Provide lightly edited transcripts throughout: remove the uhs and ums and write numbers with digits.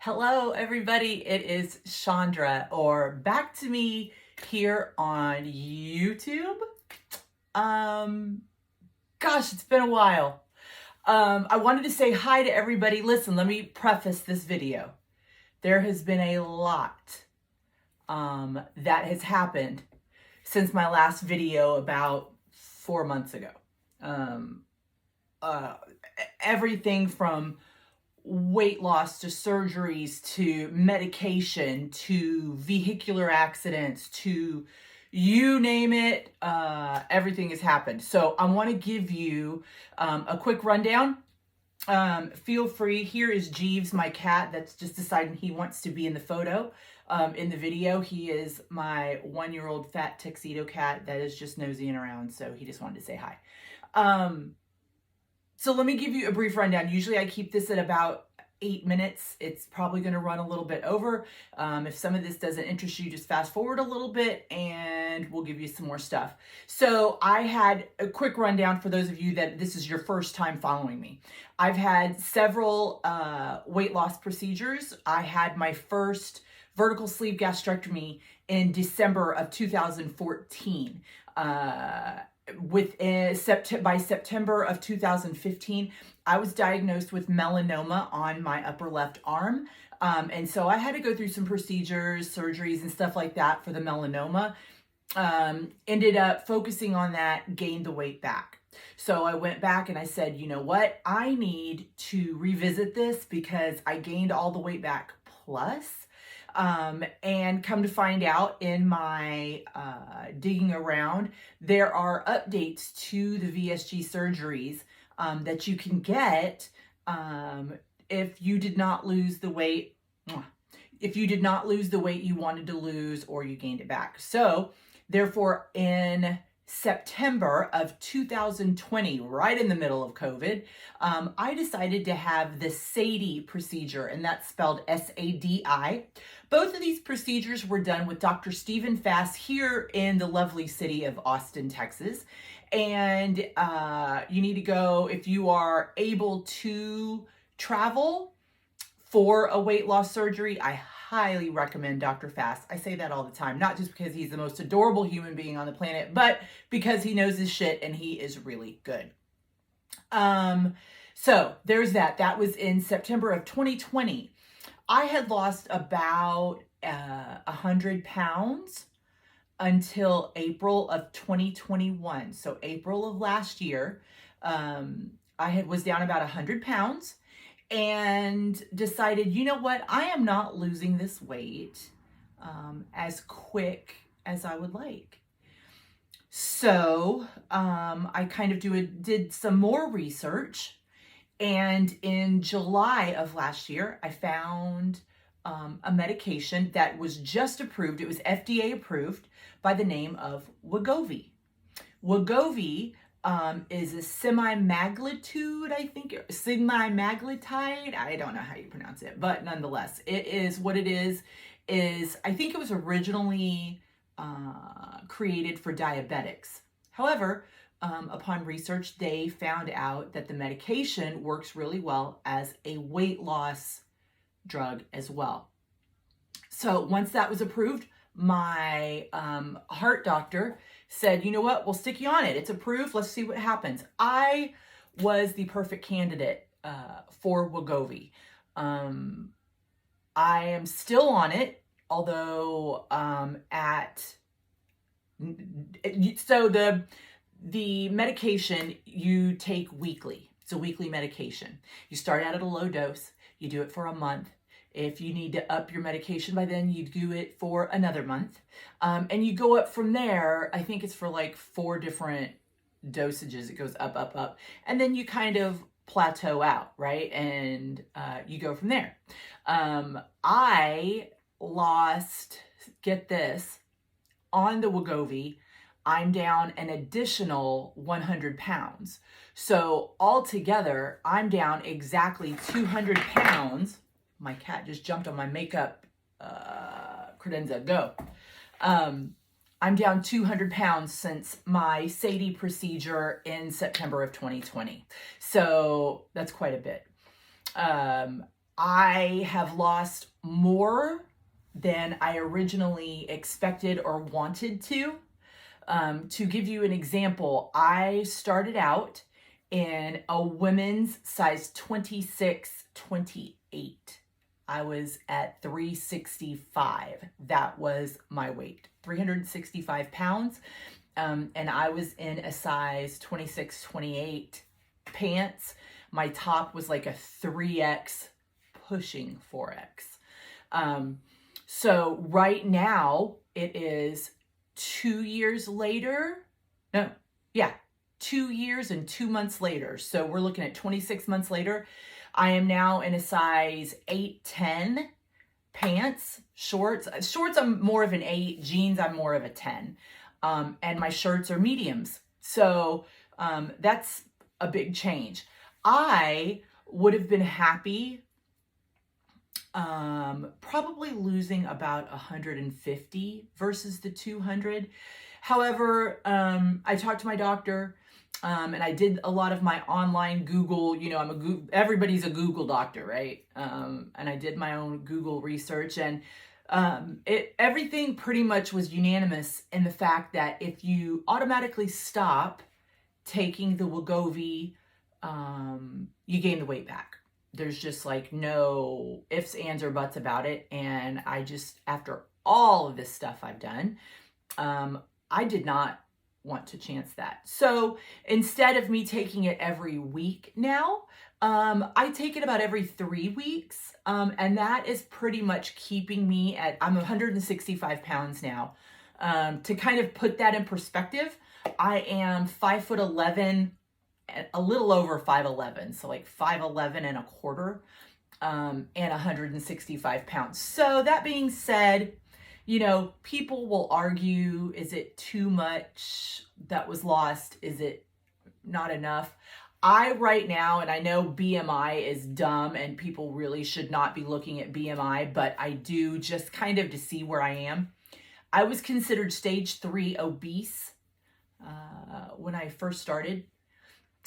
Hello, everybody. It is Chandra, or back to me here on YouTube. Um, Gosh, it's been a while. I wanted to say hi to everybody. Listen, let me preface this video. There has been a lot that has happened since my last video about 4 months ago. Um, uh, Everything from weight loss to surgeries to medication to vehicular accidents to you name it, everything has happened. So I want to give you a quick rundown. Feel free. Here is Jeeves, my cat, that's just deciding he wants to be in the photo. In the video, he is my 1-year-old fat tuxedo cat that is just nosying around, so he just wanted to say hi. So let me give you a brief rundown. Usually I keep this at about 8 minutes. It's probably going to run a little bit over. If some of this doesn't interest you, just fast forward a little bit and we'll give you some more stuff. So I had a quick rundown for those of you that this is your first time following me. I've had several weight loss procedures. I had my first vertical sleeve gastrectomy in December of 2014. By September of 2015, I was diagnosed with melanoma on my upper left arm. And so I had to go through some procedures, surgeries, and stuff like that for the melanoma. Ended up focusing on that, gained the weight back. So I went back and I said, you know what? I need to revisit this because I gained all the weight back plus. And come to find out in my digging around, there are updates to the VSG surgeries that you can get if you did not lose the weight, you wanted to lose or you gained it back. So therefore, in September of 2020, right in the middle of COVID, I decided to have the SADI procedure, and that's spelled SADI. Both of these procedures were done with Dr. Stephen Fass here in the lovely city of Austin, Texas. And you need to go, if you are able to travel for a weight loss surgery, I highly recommend Dr. Fass. I say that all the time, not just because he's the most adorable human being on the planet, but because he knows his shit and he is really good. So there's that. That was in September of 2020. I had lost about 100 pounds until April of 2021. So April of last year, I was down about 100 pounds. And decided, you know what, I am not losing this weight as quick as I would like. So I kind of did some more research, and in July of last year, I found a medication that was just approved. It was FDA approved by the name of Wegovy. Wegovy is a semaglutide, I don't know how you pronounce it, but nonetheless, it is what it is I think it was originally created for diabetics. However, upon research, they found out that the medication works really well as a weight loss drug as well. So once that was approved, my heart doctor said, you know what, we'll stick you on it. It's approved. Let's see what happens. I was the perfect candidate for Wegovy. I am still on it, although the medication you take weekly. It's a weekly medication. You start out at a low dose. You do it for a month. If you need to up your medication by then, you do it for another month. And you go up from there. I think it's for like 4 different dosages. It goes up, up, up. And then you kind of plateau out, right? And you go from there. I lost, get this, on the Wegovy, I'm down an additional 100 pounds. So altogether, I'm down exactly 200 pounds. My cat just jumped on my makeup credenza. Go. I'm down 200 pounds since my SADI procedure in September of 2020. So that's quite a bit. I have lost more than I originally expected or wanted to. To give you an example, I started out in a women's size 26, 28. I was at 365. That was my weight, 365 pounds. And I was in a size 26, 28 pants. My top was like a 3X pushing 4X. So right now it is 2 years later. No, yeah, 2 years and 2 months later. So we're looking at 26 months later. I am now in a size 8-10 pants, shorts. Shorts, I'm more of an 8. Jeans, I'm more of a 10. And my shirts are mediums. So that's a big change. I would have been happy probably losing about 150 versus the 200. However, I talked to my doctor, and I did a lot of my online Google, you know, everybody's a Google doctor, right? And I did my own Google research, and everything pretty much was unanimous in the fact that if you automatically stop taking the Wegovy, you gain the weight back. There's just like no ifs, ands, or buts about it. And I just, after all of this stuff I've done, I did not want to chance that. So instead of me taking it every week now, I take it about every 3 weeks. And that is pretty much keeping me at, I'm 165 pounds now. To kind of put that in perspective, I am 5'11", a little over 5'11", so like 5'11 and a quarter, and 165 pounds. So that being said, you know, people will argue, is it too much that was lost? Is it not enough? I right now, and I know BMI is dumb and people really should not be looking at BMI, but I do just kind of to see where I am. I was considered stage 3 obese when I first started.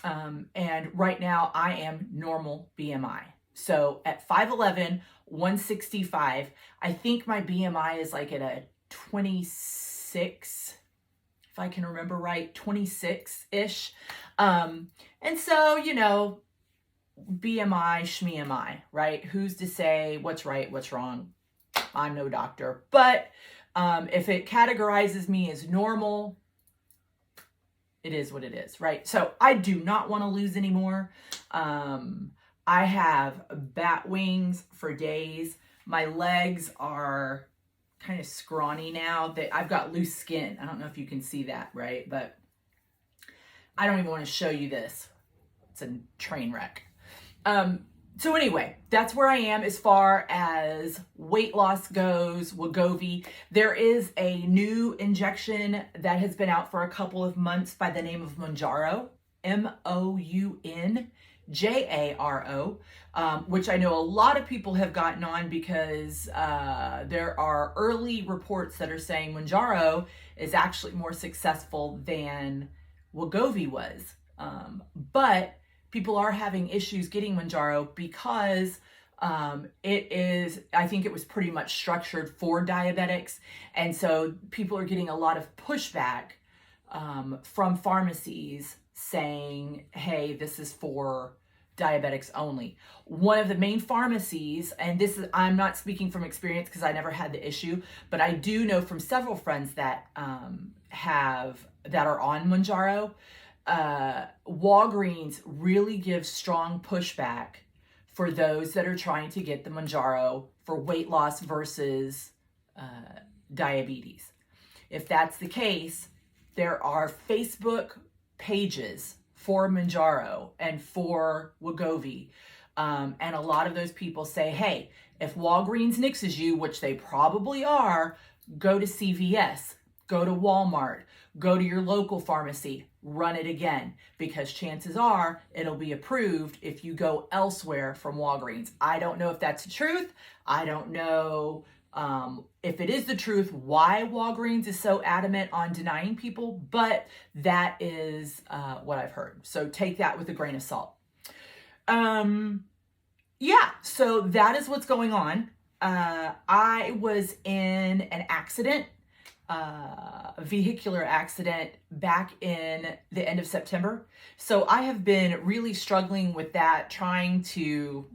And right now I am normal BMI. So at 5'11", 165, I think my BMI is like at a 26, if I can remember right, 26-ish. And so, you know, BMI, shmi, right? Who's to say what's right, what's wrong? I'm no doctor. But if it categorizes me as normal, it is what it is, right? So I do not want to lose anymore. I have bat wings for days. My legs are kind of scrawny now. I've got loose skin. I don't know if you can see that, right? But I don't even want to show you this. It's a train wreck. So anyway, that's where I am as far as weight loss goes, Wegovy. There is a new injection that has been out for a couple of months by the name of Mounjaro, Mounjaro, which I know a lot of people have gotten on because there are early reports that are saying Mounjaro is actually more successful than Wegovy was. But people are having issues getting Mounjaro because it is, I think it was pretty much structured for diabetics. And so people are getting a lot of pushback from pharmacies saying, hey, this is for diabetics only. One of the main pharmacies, and this is, I'm not speaking from experience because I never had the issue, but I do know from several friends that that are on Mounjaro, Walgreens really gives strong pushback for those that are trying to get the Mounjaro for weight loss versus diabetes. If that's the case, there are Facebook pages for Mounjaro and for Wegovy, and a lot of those people say, hey, if Walgreens nixes you, which they probably are, go to CVS, go to Walmart, go to your local pharmacy, run it again, because chances are it'll be approved if you go elsewhere from Walgreens. I don't know if that's the truth. I don't know if it is the truth, why Walgreens is so adamant on denying people, but that is what I've heard. So take that with a grain of salt. yeah, so that is what's going on. I was in an accident, a vehicular accident back in the end of September. So I have been really struggling with that, trying to,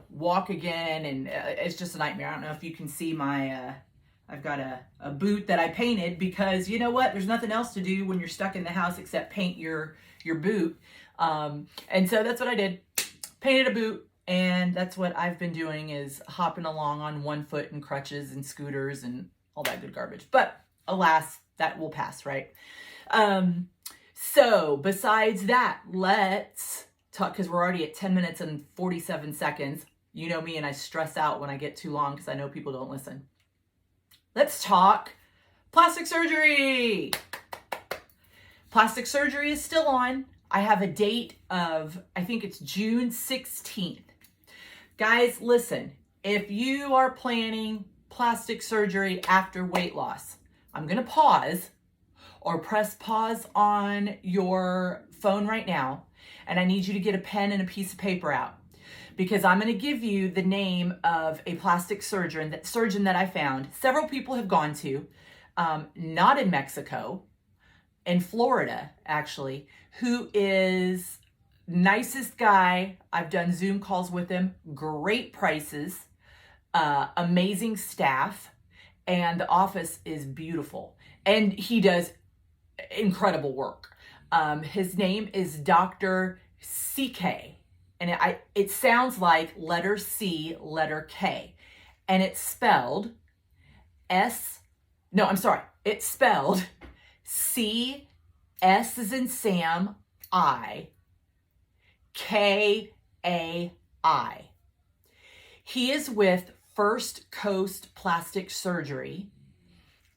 walk again. And it's just a nightmare. I don't know if you can see I've got a boot that I painted because you know what? There's nothing else to do when you're stuck in the house except paint your boot. And so that's what I did. Painted a boot. And that's what I've been doing, is hopping along on one foot and crutches and scooters and all that good garbage. But alas, that will pass, right? So besides that, let's talk, because we're already at 10 minutes and 47 seconds. You know me, and I stress out when I get too long because I know people don't listen. Let's talk plastic surgery. Plastic surgery is still on. I have a date of, I think it's June 16th. Guys, listen, if you are planning plastic surgery after weight loss, I'm going to pause or press pause on your phone right now, and I need you to get a pen and a piece of paper out, because I'm going to give you the name of a plastic surgeon that I found. Several people have gone to, not in Mexico, in Florida, actually, who is nicest guy. I've done Zoom calls with him, great prices, amazing staff, and the office is beautiful. And he does incredible work. His name is Dr. CK, and it sounds like letter C, letter K, and it's spelled it's spelled C, S as in Sam, I, K-A-I. He is with First Coast Plastic Surgery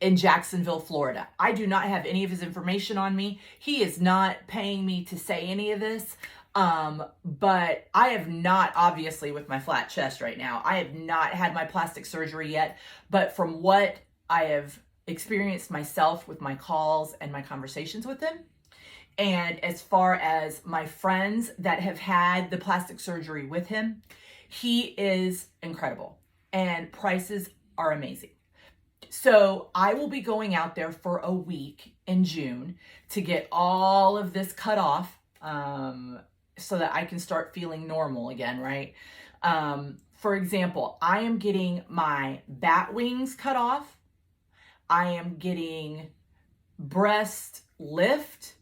in Jacksonville, Florida. I do not have any of his information on me. He is not paying me to say any of this. But I have not, obviously with my flat chest right now, I have not had my plastic surgery yet. But from what I have experienced myself with my calls and my conversations with him, and as far as my friends that have had the plastic surgery with him, he is incredible and prices are amazing. So I will be going out there for a week in June to get all of this cut off, so that I can start feeling normal again, right? For example, I am getting my bat wings cut off. I am getting breast lift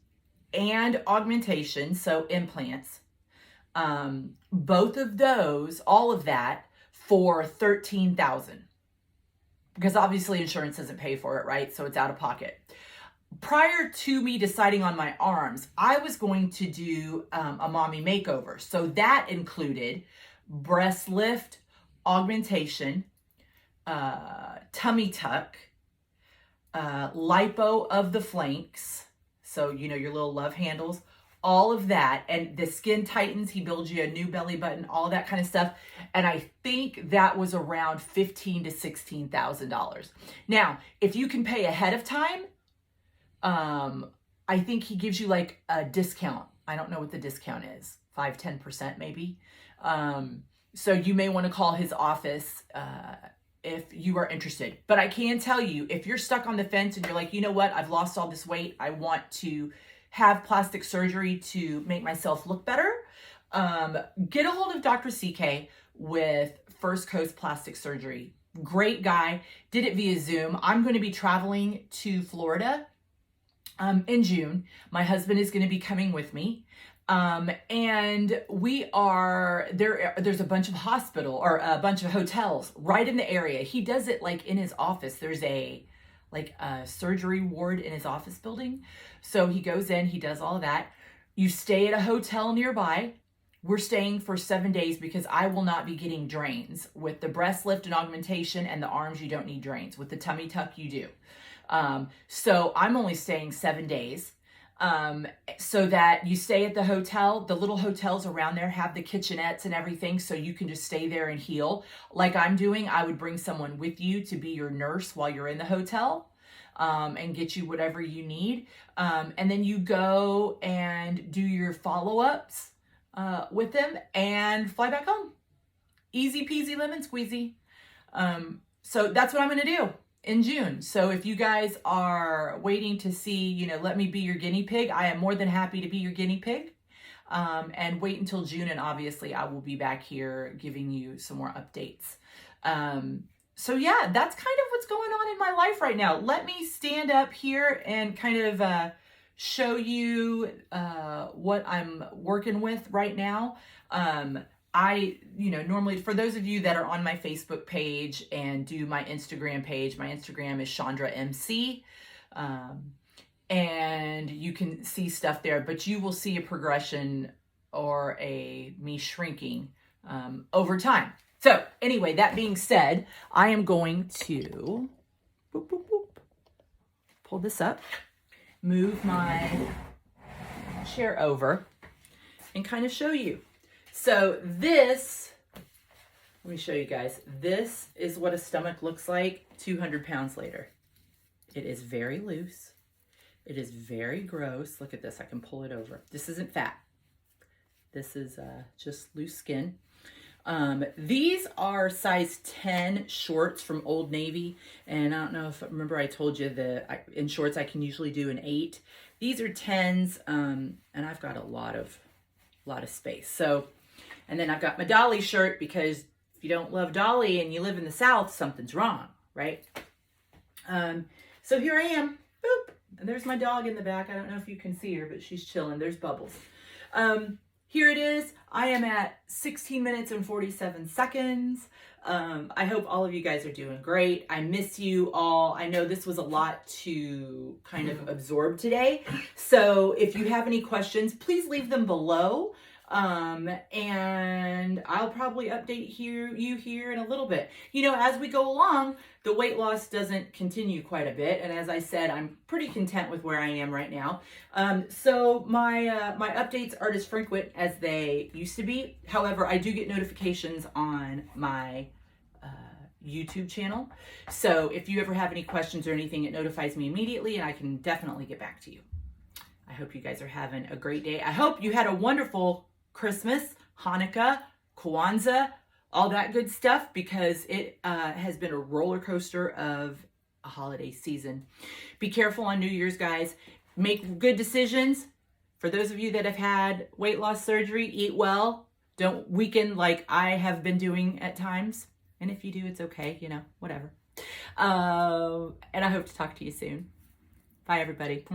and augmentation, so implants. Both of those, all of that, for $13,000. Because obviously insurance doesn't pay for it, right? So it's out of pocket. Prior to me deciding on my arms, I was going to do a mommy makeover. So that included breast lift, augmentation, tummy tuck, lipo of the flanks. So, your little love handles, all of that. And the skin tightens, he builds you a new belly button, all that kind of stuff. And I think that was around $15,000 to $16,000. Now, if you can pay ahead of time, I think he gives you like a discount. I don't know what the discount is, 5-10% maybe. So you may want to call his office, if you are interested. But I can tell you, if you're stuck on the fence and you're like, you know what, I've lost all this weight, I want to have plastic surgery to make myself look better, get a hold of Dr. CK with First Coast Plastic Surgery. Great guy, did it via Zoom. I'm going to be traveling to Florida in June. My husband is going to be coming with me. And we are there's a bunch of a bunch of hotels right in the area. He does it like in his office. There's a surgery ward in his office building. So he goes in, he does all of that. You stay at a hotel nearby. We're staying for 7 days because I will not be getting drains. With the breast lift and augmentation and the arms, you don't need drains. With the tummy tuck, you do. So I'm only staying 7 days. So that you stay at the hotel. The little hotels around there have the kitchenettes and everything, so you can just stay there and heal. Like I'm doing, I would bring someone with you to be your nurse while you're in the hotel, and get you whatever you need. And then you go and do your follow-ups with them and fly back home. easy peasy lemon squeezy. So that's what I'm going to do in June. So if you guys are waiting to see, let me be your guinea pig, I am more than happy to be your guinea pig. And wait until June, and obviously I will be back here giving you some more updates. So yeah, that's kind of what's going on in my life right now. Let me stand up here and kind of show you what I'm working with right now. Normally for those of you that are on my Facebook page and do my Instagram page, my Instagram is Chandra MC. And you can see stuff there, but you will see a progression or me shrinking over time. So anyway, that being said, I am going to pull this up, move my chair over, and kind of show you. So this, let me show you guys. This is what a stomach looks like 200 pounds later. It is very loose. It is very gross. Look at this. I can pull it over. This isn't fat. This is just loose skin. These are size 10 shorts from Old Navy. And I don't know if, remember I told you that in shorts I can usually do an 8. These are 10s, and I've got a lot of space. So, and then I've got my Dolly shirt, because if you don't love Dolly and you live in the South, something's wrong, right? So here I am. Boop. And there's my dog in the back. I don't know if you can see her, but she's chilling. There's Bubbles. Here it is. I am at 16 minutes and 47 seconds. I hope all of you guys are doing great. I miss you all. I know this was a lot to kind of absorb today. So if you have any questions, please leave them below. And I'll probably update you here in a little bit. As we go along, the weight loss doesn't continue quite a bit. And as I said, I'm pretty content with where I am right now. So my updates aren't as frequent as they used to be. However, I do get notifications on my YouTube channel. So if you ever have any questions or anything, it notifies me immediately, and I can definitely get back to you. I hope you guys are having a great day. I hope you had a wonderful Christmas, Hanukkah, Kwanzaa, all that good stuff, because it has been a roller coaster of a holiday season. Be careful on New Year's, guys. Make good decisions. For those of you that have had weight loss surgery, eat well. Don't weaken like I have been doing at times. And if you do, it's okay, whatever. And I hope to talk to you soon. Bye, everybody.